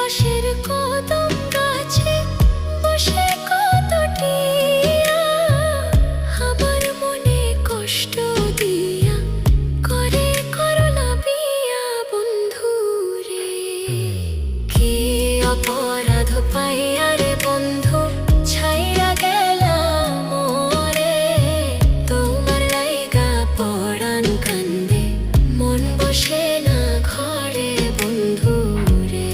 পাশের কদম গাছে বসে কতটিয়া আমার মনে কষ্ট দিয়া করে করলা বিয়া বন্ধু রে। কি অপরাধ পাইয়া রে বন্ধু ছাইরা গেলাম মোরে, তোমার লাইগা পরাণ কান্দে মন বসে না ঘরে বন্ধু রে।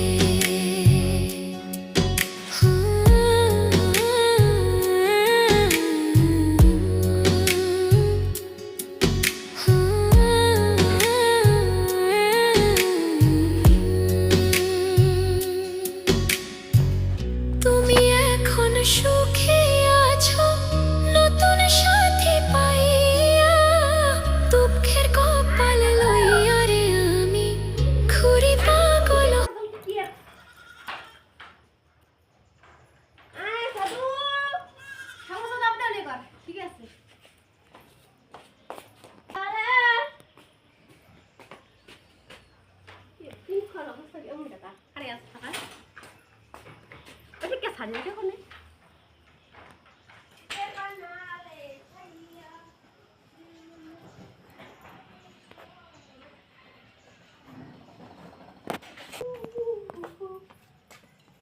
তুমি এখন সুখে আছো নতুন সাথী পাইয়া, দুঃখের কপাল লইয়া রে আমি ঘুরি পাগল। ঠিক আছে সারিয়ে